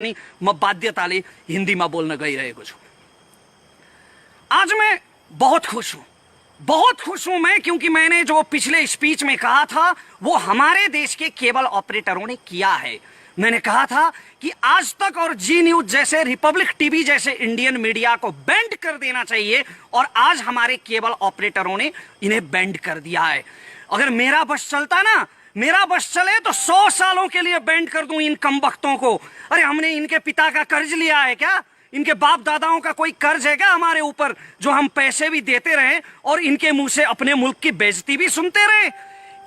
मैं बाध्यताले हिंदी में बोलने गई रहेको छु। आज मैं बहुत खुश हूं मैं, क्योंकि मैंने जो पिछले स्पीच में कहा था वो हमारे देश के केबल ऑपरेटरों ने किया है। मैंने कहा था कि आज तक और जी न्यूज जैसे, रिपब्लिक टीवी जैसे इंडियन मीडिया को बैंड कर देना चाहिए, और आज हमारे केबल ऑपरेटरों ने इन्हें बैंड कर दिया है। अगर मेरा बस चलता ना, मेरा बस चले तो 100 सालों के लिए बैंड कर दूं इन कमबख्तों को। अरे हमने इनके पिता का कर्ज लिया है क्या? इनके बाप दादाओं का कोई कर्ज है क्या हमारे ऊपर, जो हम पैसे भी देते रहे और इनके मुंह से अपने मुल्क की बेइज्जती भी सुनते रहे?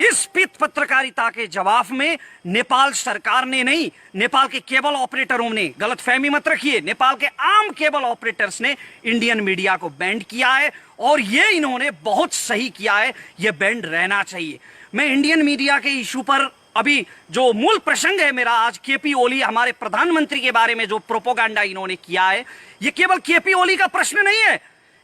इस पित पत्रकारिता के जवाब में नेपाल सरकार ने नहीं, नेपाल के केबल ऑपरेटरों ने, गलतफहमी मत रखिए, नेपाल के आम केबल ऑपरेटर्स ने इंडियन मीडिया को बैंड किया है, और ये इन्होंने बहुत सही किया है। ये बैंड रहना चाहिए। मैं इंडियन मीडिया के इशू पर अभी जो मूल प्रसंग है मेरा आज, केपी ओली हमारे प्रधानमंत्री के बारे में जो प्रोपोगंडा इन्होंने किया है, ये केवल केपी ओली का प्रश्न नहीं है,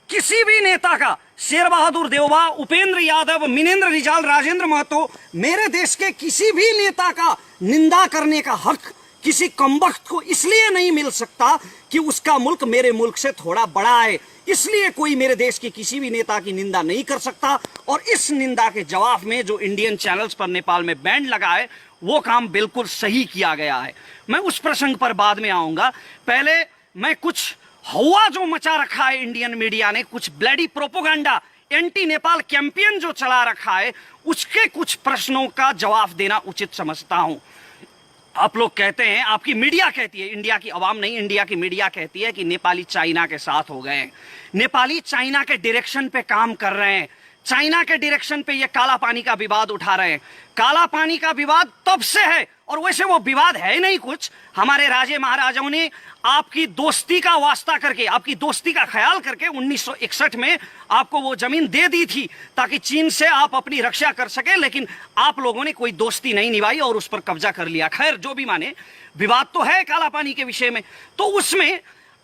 किसी भी नेता का, शेर बहादुर देवबा, उपेंद्र यादव, मिनेंद्र रिजाल, राजेंद्र महतो, मेरे देश के किसी भी नेता का निंदा करने का हक किसी कमबख्त को इसलिए नहीं मिल सकता कि उसका मुल्क मेरे मुल्क से थोड़ा बड़ा है। इसलिए कोई मेरे देश के किसी भी नेता की निंदा नहीं कर सकता। और इस निंदा के जवाब में जो इंडियन चैनल्स पर नेपाल में बैंड लगा है, वो काम बिल्कुल सही किया गया है। मैं उस प्रसंग पर बाद में आऊंगा। पहले मैं कुछ हवा जो मचा रखा है इंडियन मीडिया ने, कुछ bloody propaganda, anti Nepal campaign जो चला रखा है, उसके कुछ प्रश्नों का जवाब देना उचित समझता हूं। आप लोग कहते हैं, आपकी मीडिया कहती है, इंडिया की आवाम नहीं, इंडिया की मीडिया कहती है कि नेपाली चाइना के साथ हो गए, नेपाली चाइना के डायरेक्शन पे काम कर रहे हैं, चाइना के डायरेक्शन पे ये काला पानी का विवाद उठा रहे हैं। काला पानी का विवाद तब से है, और वैसे वो विवाद है नहीं कुछ। हमारे राजे महाराजाओं ने आपकी दोस्ती का वास्ता करके, आपकी दोस्ती का ख्याल करके 1961 में आपको वो जमीन दे दी थी ताकि चीन से आप अपनी रक्षा कर सके, लेकिन आप लोगों ने कोई दोस्ती नहीं निभाई और उस पर कब्जा कर लिया। खैर, जो भी माने, विवाद तो है काला पानी के विषय में, तो उसमें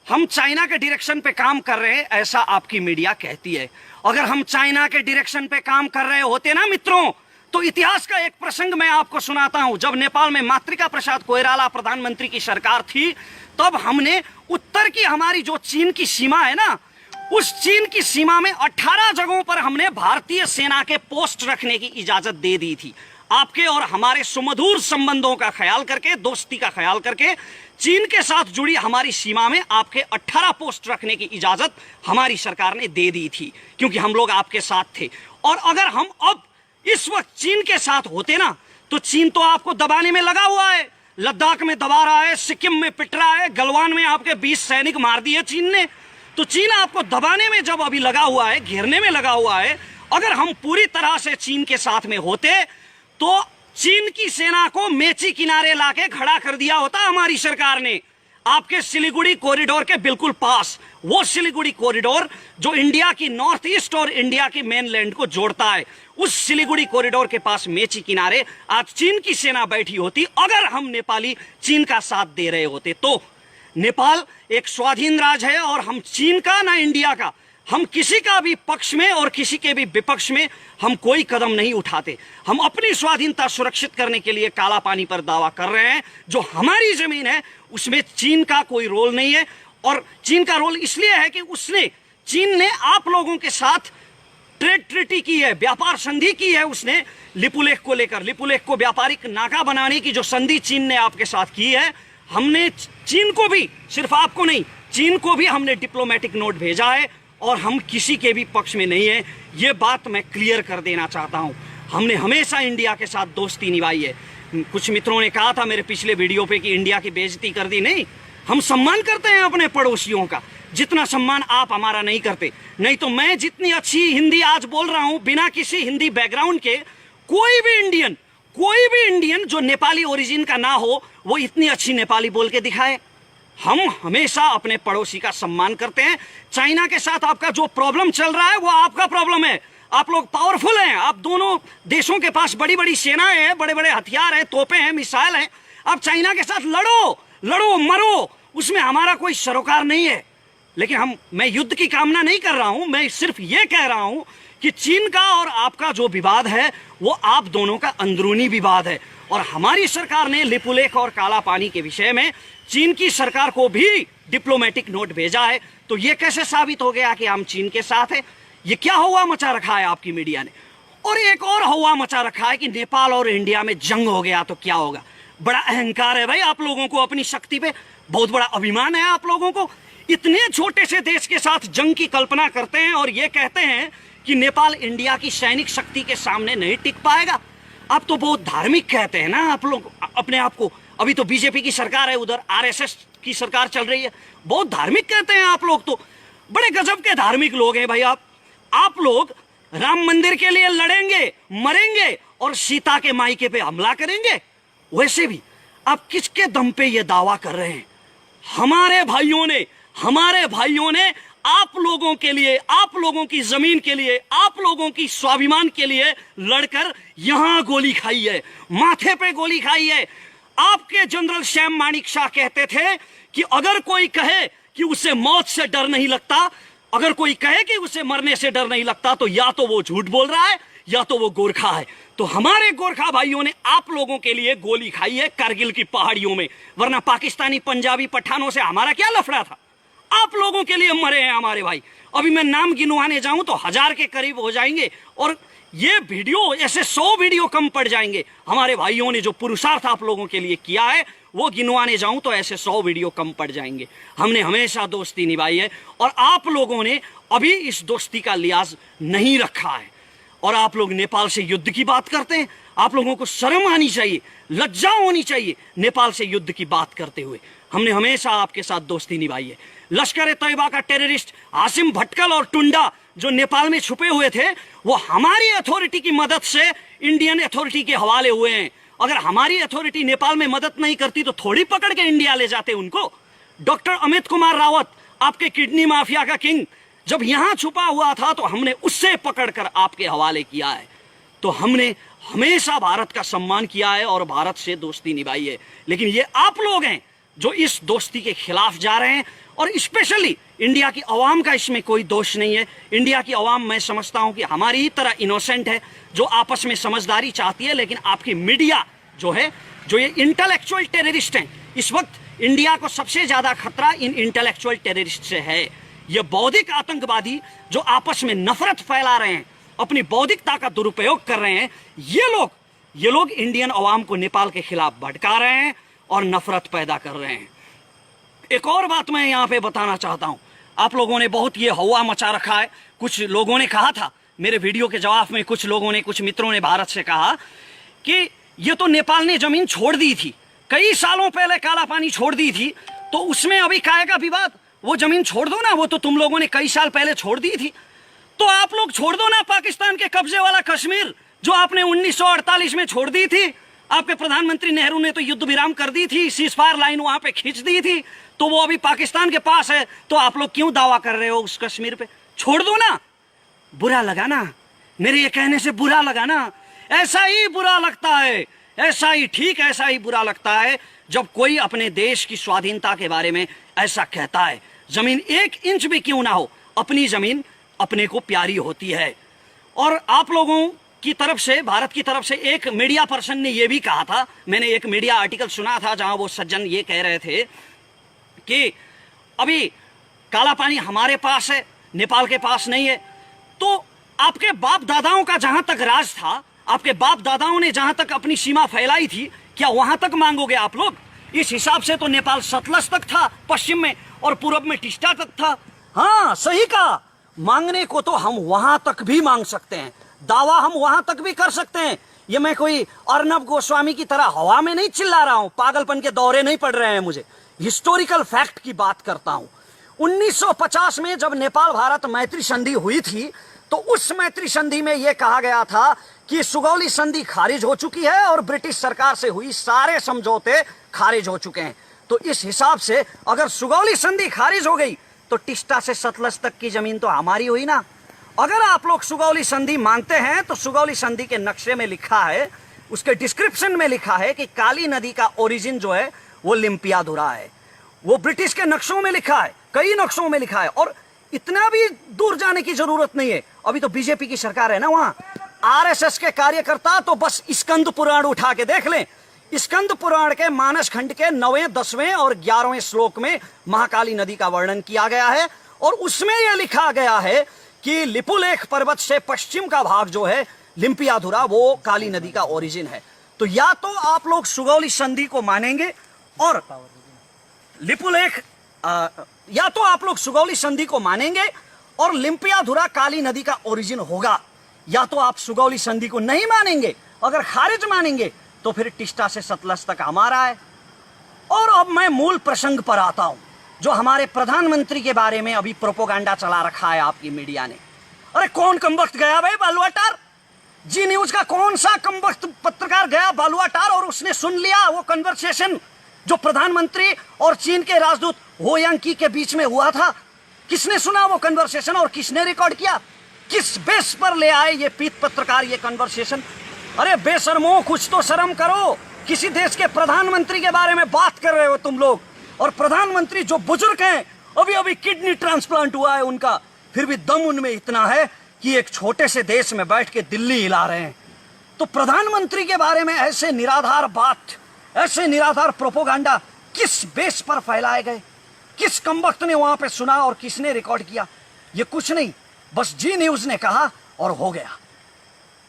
हम चाइना के डायरेक्शन पे काम कर रहे हैं, ऐसा आपकी मीडिया कहती है। अगर हम चाइना के डायरेक्शन पे काम कर रहे होते ना मित्रों, तो इतिहास का एक प्रसंग मैं आपको सुनाता हूं। जब नेपाल में मातृका प्रसाद कोइराला प्रधानमंत्री की सरकार थी, तब हमने उत्तर की हमारी जो चीन की सीमा है ना, उस चीन की सीमा में 18 जगहों पर हमने भारतीय सेना के पोस्ट रखने की इजाजत दे दी थी। आपके और हमारे सुमधुर संबंधों का ख्याल करके, दोस्ती का ख्याल करके, चीन के साथ जुड़ी हमारी सीमा में आपके 18 पोस्ट रखने की इजाजत हमारी सरकार ने दे दी थी, क्योंकि हम लोग आपके साथ थे। और अगर हम अब इस वक्त चीन के साथ होते ना, तो चीन तो आपको दबाने में लगा हुआ है, लद्दाख में दबा रहा है, सिक्किम में पिट रहा है, गलवान में आपके 20 सैनिक मार दिए चीन ने। तो चीन आपको दबाने में जब अभी लगा हुआ है, घेरने में लगा हुआ है, अगर हम पूरी तरह से चीन के साथ में होते तो चीन की सेना को मेची किनारे लाके खड़ा कर दिया होता हमारी सरकार ने, आपके सिलीगुड़ी कॉरिडोर के बिल्कुल पास। वो सिलीगुड़ी कॉरिडोर जो इंडिया की नॉर्थ ईस्ट और इंडिया के मेनलैंड को जोड़ता है, उस सिलीगुड़ी कॉरिडोर के पास मेची किनारे आज चीन की सेना बैठी होती, अगर हम नेपाली चीन का साथ दे रहे होते तो। नेपाल एक स्वाधीन राज्य है, और हम चीन का ना इंडिया का, हम किसी का भी पक्ष में और किसी के भी विपक्ष में हम कोई कदम नहीं उठाते। हम अपनी स्वाधीनता सुरक्षित करने के लिए काला पानी पर दावा कर रहे हैं। जो हमारी जमीन है उसमें चीन का कोई रोल नहीं है, और चीन का रोल इसलिए है कि चीन ने आप लोगों के साथ ट्रेड ट्रीटी की है, व्यापार संधि की है उसने लिपुलेख को लेकर। लिपुलेख को व्यापारिक नाका बनाने की जो संधि चीन ने आपके साथ की है, हमने चीन को भी, सिर्फ आपको नहीं, चीन को भी हमने डिप्लोमेटिक नोट भेजा है, और हम किसी के भी पक्ष में नहीं है। ये बात मैं क्लियर कर देना चाहता हूं। हमने हमेशा इंडिया के साथ दोस्ती निभाई है। कुछ मित्रों ने कहा था मेरे पिछले वीडियो पे कि इंडिया की बेइज्जती कर दी। नहीं, हम सम्मान करते हैं अपने पड़ोसियों का, जितना सम्मान आप हमारा नहीं करते। नहीं तो मैं जितनी अच्छी हिंदी आज बोल रहा हूं, बिना किसी हिंदी बैकग्राउंड के, कोई भी इंडियन जो नेपाली ओरिजिन का ना हो, वो इतनी अच्छी नेपाली बोल के दिखाए। हम हमेशा अपने पड़ोसी का सम्मान करते हैं। चाइना के साथ आपका जो प्रॉब्लम चल रहा है वो आपका प्रॉब्लम है। आप लोग पावरफुल हैं, आप दोनों देशों के पास बड़ी बड़ी सेनाएं हैं, बड़े बड़े हथियार हैं, तोपें हैं, मिसाइल हैं। आप चाइना के साथ लड़ो मरो, उसमें हमारा कोई सरोकार नहीं है। लेकिन मैं युद्ध की कामना नहीं कर रहा हूं, मैं सिर्फ ये कह रहा हूं कि चीन का और आपका जो विवाद है वो आप दोनों का अंदरूनी विवाद है, और हमारी सरकार ने लिपुलेख और काला पानी के विषय में चीन की सरकार को भी डिप्लोमेटिक नोट भेजा है। तो ये कैसे साबित हो गया कि हम चीन के साथ हैं? ये क्या हुआ मचा रखा है आपकी मीडिया ने? और एक और हवा मचा रखा है कि नेपाल और इंडिया में जंग हो गया तो क्या होगा। बड़ा अहंकार है भाई आप लोगों को अपनी शक्ति पे, बहुत बड़ा अभिमान है आप लोगों को। इतने छोटे से देश के साथ जंग की कल्पना करते हैं और ये कहते हैं कि नेपाल इंडिया की सैनिक शक्ति के सामने नहीं टिक पाएगा। आप तो बहुत धार्मिक कहते हैं ना आप लोग अपने आप को। अभी तो बीजेपी की सरकार है, उधर आरएसएस की सरकार चल रही है, बहुत धार्मिक कहते हैं आप लोग। तो बड़े गजब के धार्मिक लोग हैं भाई आप लोग राम मंदिर के लिए लड़ेंगे, मरेंगे और सीता के मायके पे हमला करेंगे। वैसे भी आप किसके दम पे ये दावा कर रहे हैं? हमारे भाइयों ने आप लोगों के लिए, आप लोगों की जमीन के लिए, आप लोगों की स्वाभिमान के लिए लड़कर यहां गोली खाई है, माथे पे गोली खाई है। आपके जनरल श्याम माणिक शाह कहते थे कि अगर कोई कहे कि उसे मौत से डर नहीं लगता, अगर कोई कहे कि उसे मरने से डर नहीं लगता, तो या तो वो झूठ बोल रहा है या तो वो गोरखा है। तो हमारे गोरखा भाइयों ने आप लोगों के लिए गोली खाई है कारगिल की पहाड़ियों में, वरना पाकिस्तानी पंजाबी पठानों से हमारा क्या लफड़ा था? आप लोगों के लिए मरे हैं हमारे भाई। अभी मैं नाम गिनवाने जाऊं तो 1000 के करीब हो जाएंगे और ये वीडियो ऐसे 100 वीडियो कम पड़ जाएंगे। हमारे भाइयों ने जो पुरुषार्थ आप लोगों के लिए किया है वो गिनवाने जाऊं तो ऐसे 100 वीडियो कम पड़ जाएंगे। हमने हमेशा दोस्ती निभाई है और आप लोगों ने अभी इस दोस्ती का लिहाज नहीं रखा है। और आप लोग नेपाल से युद्ध की बात करते हैं। आप लोगों को शर्म आनी चाहिए, लज्जा होनी चाहिए नेपाल से युद्ध की बात करते हुए। हमने हमेशा आपके साथ दोस्ती निभाई है। लश्कर ए तैयबा का टेररिस्ट हाशिम भटकल और टुंडा जो नेपाल में छुपे हुए थे, वो हमारी अथॉरिटी की मदद से इंडियन अथॉरिटी के हवाले हुए हैं। अगर हमारी अथॉरिटी नेपाल में मदद नहीं करती तो थोड़ी पकड़ के इंडिया ले जाते उनको। डॉक्टर अमित कुमार रावत, आपके किडनी माफिया का किंग, जब यहां छुपा हुआ था तो हमने उससे पकड़कर आपके हवाले किया है। तो हमने हमेशा भारत का सम्मान किया है और भारत से दोस्ती निभाई है। लेकिन ये आप लोग हैं जो इस दोस्ती के खिलाफ जा रहे हैं और स्पेशली इंडिया की आवाम का इसमें कोई दोष नहीं है। इंडिया की आवाम मैं समझता हूं कि हमारी ही तरह इनोसेंट है जो आपस में समझदारी चाहती है। लेकिन आपकी मीडिया जो है, जो ये इंटेलेक्चुअल टेररिस्ट हैं, इस वक्त इंडिया को सबसे ज्यादा खतरा इन इंटेलेक्चुअल टेररिस्ट से है। ये बौद्धिक आतंकवादी जो आपस में नफरत फैला रहे हैं, अपनी बौद्धिकता का दुरुपयोग कर रहे हैं, ये लोग इंडियन अवाम को नेपाल के खिलाफ भड़का रहे हैं और नफरत पैदा कर रहे हैं। एक और बात मैं यहाँ पे बताना चाहता हूँ। आप लोगों ने बहुत ये हवा मचा रखा है। कुछ लोगों ने कहा था मेरे वीडियो के जवाब में, कुछ मित्रों ने भारत से कहा कि ये तो नेपाल ने जमीन छोड़ दी थी, कई सालों पहले काला पानी छोड़ दी थी, तो उसमें अभी काहे का विवाद? वो जमीन छोड़ दो ना, वो तो तुम लोगों ने कई साल पहले छोड़ दी थी। तो आप लोग छोड़ दो ना पाकिस्तान के कब्जे वाला कश्मीर, जो आपने 1948 में छोड़ दी थी। आपके प्रधानमंत्री नेहरू ने तो युद्ध विराम कर दी थी, सीजफायर लाइन वहां पे खींच दी थी, तो वो अभी पाकिस्तान के पास है। तो आप लोग क्यों दावा कर रहे हो उस कश्मीर पे? छोड़ दो ना। बुरा लगा ना? मेरे ये कहने से बुरा लगा ना? ऐसा ही बुरा लगता है, ऐसा ही ठीक ऐसा ही बुरा लगता है जब कोई अपने देश की स्वाधीनता के बारे में ऐसा कहता है। जमीन 1 इंच भी क्यों ना हो, अपनी जमीन अपने को प्यारी होती है। और आप लोगों की तरफ से, भारत की तरफ से एक मीडिया पर्सन ने यह भी कहा था, मैंने एक मीडिया आर्टिकल सुना था जहां वो सज्जन ये कह रहे थे कि अभी काला पानी हमारे पास है, नेपाल के पास नहीं है। तो आपके बाप दादाओं का जहां तक राज था, आपके बाप दादाओं ने जहां तक अपनी सीमा फैलाई थी, क्या वहां तक मांगोगे आप लोग? इस हिसाब से तो नेपाल सतलज तक था पश्चिम में और पूर्व में टिस्टा तक था। हाँ सही कहा, मांगने को तो हम वहां तक भी मांग सकते हैं, दावा हम वहां तक भी कर सकते हैं। ये मैं कोई अर्नब गोस्वामी की तरह हवा में नहीं चिल्ला रहा हूं, पागलपन के दौरे नहीं पड़ रहे हैं मुझे, हिस्टोरिकल फैक्ट की बात करता हूं। 1950 में जब नेपाल भारत मैत्री संधि हुई थी तो उस मैत्री संधि में यह कहा गया था कि सुगौली संधि खारिज हो चुकी है और ब्रिटिश सरकार से हुई सारे समझौते खारिज हो चुके हैं। तो इस हिसाब से अगर सुगौली संधि खारिज हो गई तो टिस्टा से सतलज तक की जमीन तो हमारी हुई ना। अगर आप लोग सुगौली संधि मानते हैं तो सुगौली संधि के नक्शे में लिखा है, उसके डिस्क्रिप्शन में लिखा है कि काली नदी का ओरिजिन जो है वो लिम्पियाधुरा है। वो ब्रिटिश के नक्शों में लिखा है, कई नक्शों में लिखा है। और इतना भी दूर जाने की जरूरत नहीं है, अभी तो बीजेपी की सरकार है ना वहां। आरएसएस के कार्यकर्ता तो बस स्कंद पुराण उठा के देख लें। स्कंद पुराण के मानस खंड के 9वें, 10वें और 11वें श्लोक में महाकाली नदी का वर्णन किया गया है और उसमें यह लिखा गया है कि लिपुलेख पर्वत से पश्चिम का भाग जो है लिम्पियाधुरा, वो काली नदी का ओरिजिन है। तो या तो आप लोग सुगौली संधि को मानेंगे और लिपुलेख या तो आप लोग सुगौली संधि को मानेंगे और लिम्पियाधुरा काली नदी का ओरिजिन होगा, या तो आप सुगौली संधि को नहीं मानेंगे। अगर खारिज मानेंगे तो फिर टिस्टा से सतलज तक हमारा है। और अब मैं मूल प्रसंग पर आता हूं, जो हमारे प्रधानमंत्री के बारे में अभी प्रोपोगंडा चला रखा है आपकी मीडिया ने। अरे कौन कमबख्त गया भाई बालुआटार? जी न्यूज का कौन सा कमबख्त पत्रकार गया बालुआटार और उसने सुन लिया वो कन्वर्सेशन जो प्रधानमंत्री और चीन के राजदूत हो यांकी के बीच में हुआ था? किसने सुना वो कन्वर्सेशन और किसने रिकॉर्ड किया? किस बेस पर ले आए ये पीत पत्रकार ये कन्वर्सेशन? अरे बेशर्मो, कुछ तो शर्म करो। किसी देश के प्रधानमंत्री के बारे में बात कर रहे हो तुम लोग, और प्रधानमंत्री जो बुजुर्ग हैं, अभी अभी किडनी ट्रांसप्लांट हुआ है उनका, फिर भी दम उनमें इतना है कि एक छोटे से देश में बैठ के दिल्ली हिला रहे हैं। तो प्रधानमंत्री के बारे में ऐसे निराधार बात, ऐसे निराधार प्रोपोगंडा किस बेस पर फैलाए गए? किस कमबख्त ने वहां पे सुना और किसने रिकॉर्ड किया? ये कुछ नहीं, बस जी न्यूज ने कहा और हो गया।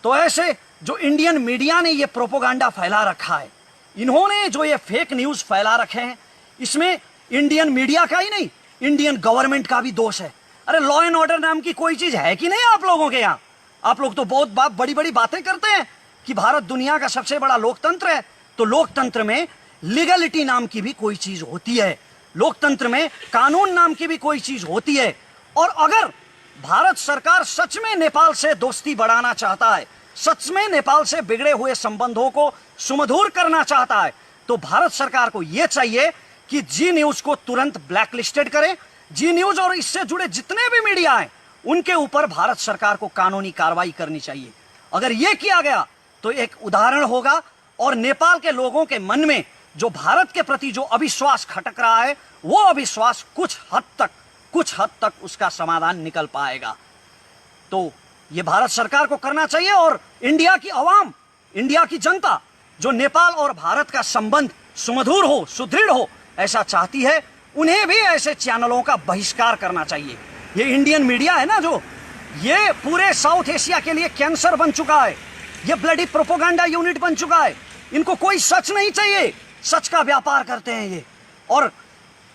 तो ऐसे जो इंडियन मीडिया ने ये प्रोपोगंडा फैला रखा है, इन्होंने जो ये फेक न्यूज फैला रखे हैं, इसमें इंडियन मीडिया का ही नहीं, इंडियन गवर्नमेंट का भी दोष है। अरे लॉ एंड ऑर्डर नाम की कोई चीज है कि नहीं आप लोगों के यहाँ? आप लोग तो बहुत बड़ी बड़ी बातें करते हैं कि भारत दुनिया का सबसे बड़ा लोकतंत्र है। तो लोकतंत्र में लीगलिटी नाम की भी कोई चीज होती है, लोकतंत्र में कानून नाम की भी कोई चीज होती है। और अगर भारत सरकार सच में नेपाल से दोस्ती बढ़ाना चाहता है, सच में नेपाल से बिगड़े हुए संबंधों को सुमधुर करना चाहता है, तो भारत सरकार को यह चाहिए कि जी न्यूज को तुरंत ब्लैकलिस्टेड करे। जी न्यूज और इससे जुड़े जितने भी मीडिया हैं, उनके ऊपर भारत सरकार को कानूनी कार्रवाई करनी चाहिए। अगर यह किया गया तो एक उदाहरण होगा और नेपाल के लोगों के मन में जो भारत के प्रति जो अविश्वास खटक रहा है, वो अविश्वास कुछ हद तक उसका समाधान निकल पाएगा। तो ये भारत सरकार को करना चाहिए और इंडिया की आवाम, इंडिया की जनता जो नेपाल और भारत का संबंध सुमधुर हो, सुदृढ़ हो, ऐसा चाहती है, उन्हें भी ऐसे चैनलों का बहिष्कार करना चाहिए। ये इंडियन मीडिया है ना, जो ये पूरे साउथ एशिया के लिए कैंसर बन चुका है, ये ब्लडी प्रोपोगंडा यूनिट बन चुका है। इनको कोई सच नहीं चाहिए, सच का व्यापार करते हैं ये। और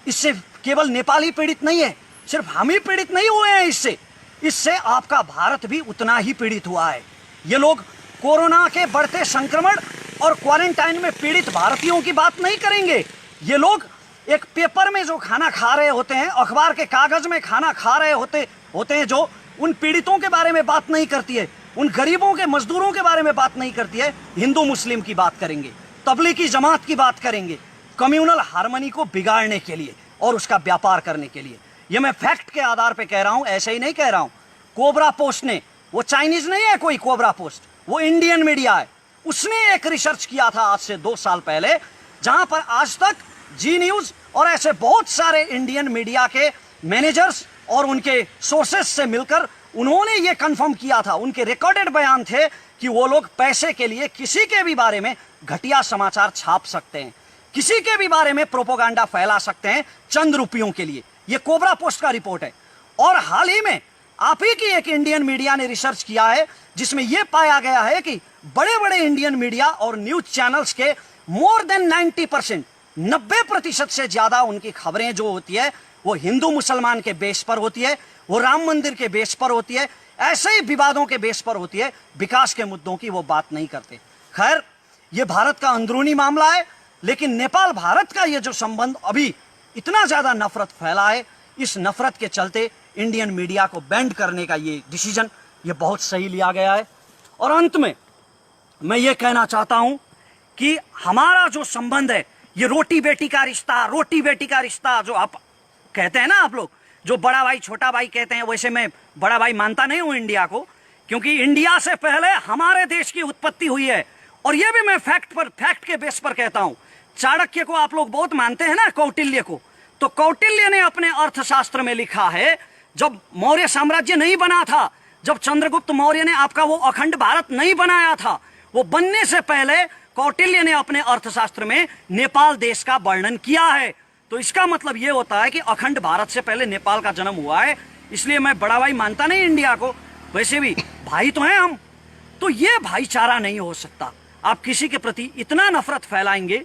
इससे केवल नेपाल ही पीड़ित नहीं है, सिर्फ हम ही पीड़ित नहीं हुए हैं इससे आपका भारत भी उतना ही पीड़ित हुआ है। ये लोग कोरोना के बढ़ते संक्रमण और क्वारंटाइन में पीड़ित भारतीयों की बात नहीं करेंगे। ये लोग एक पेपर में जो खाना खा रहे होते हैं, अखबार के कागज में खाना खा रहे होते हैं, जो उन पीड़ितों के बारे में बात नहीं करती है, उन गरीबों के मजदूरों के बारे में बात नहीं करती है। हिंदू मुस्लिम की बात करेंगे, तबलीगी जमात की बात करेंगे, कम्युनल हार्मनी को बिगाड़ने के लिए और उसका व्यापार करने के लिए। ये मैं फैक्ट के आधार पे कह रहा हूं, ऐसे ही नहीं कह रहा हूं। कोबरा पोस्ट ने, वो चाइनीज नहीं है कोई कोबरा पोस्ट, वो इंडियन मीडिया है, उसने एक रिसर्च किया था आज से 2 साल पहले, जहां पर आज तक जी न्यूज और ऐसे बहुत सारे इंडियन मीडिया के मैनेजर्स और उनके सोर्सेस से मिलकर उन्होंने ये कंफर्म किया था, उनके रिकॉर्डेड बयान थे कि वो लोग पैसे के लिए किसी के भी बारे में घटिया समाचार छाप सकते हैं, किसी के भी बारे में प्रोपोगंडा फैला सकते हैं चंद रुपयों के लिए। ये कोबरा पोस्ट का रिपोर्ट है। और हाल ही में आप ही की एक इंडियन मीडिया ने रिसर्च किया है, जिसमें यह पाया गया है कि बड़े बड़े इंडियन मीडिया और न्यूज चैनल्स के मोर देन 90%, 90% से ज्यादा उनकी खबरें जो होती है वो हिंदू मुसलमान के बेस पर होती है, वो राम मंदिर के बेस पर होती है, ऐसे ही विवादों के बेस पर होती है, विकास के मुद्दों की वो बात नहीं करते। खैर, ये भारत का अंदरूनी मामला है, लेकिन नेपाल भारत का ये जो संबंध अभी इतना ज्यादा नफरत फैला है, इस नफरत के चलते इंडियन मीडिया को बैंड करने का ये डिसीजन ये बहुत सही लिया गया है। और अंत में मैं ये कहना चाहता हूं कि हमारा जो संबंध है, ये रोटी बेटी का रिश्ता जो आप कहते हैं ना, आप लोग जो बड़ा भाई छोटा भाई कहते हैं, वैसे मैं बड़ा भाई मानता नहीं हूं इंडिया को, क्योंकि इंडिया से पहले हमारे देश की उत्पत्ति हुई है। और ये भी मैं फैक्ट के बेस पर कहता हूं। चाणक्य को आप लोग बहुत मानते हैं ना, कौटिल्य को, तो कौटिल्य ने अपने अर्थशास्त्र में लिखा है, जब मौर्य साम्राज्य नहीं बना था, जब चंद्रगुप्त मौर्य ने आपका वो अखंड भारत नहीं बनाया था, वो बनने से पहले कौटिल्य ने अपने अर्थशास्त्र में नेपाल देश का वर्णन किया है। तो इसका मतलब ये होता है कि अखंड भारत से पहले नेपाल का जन्म हुआ है। इसलिए मैं बड़ा भाई मानता नहीं इंडिया को, वैसे भी भाई तो हैं हम। तो ये भाईचारा नहीं हो सकता। आप किसी के प्रति इतना नफरत फैलाएंगे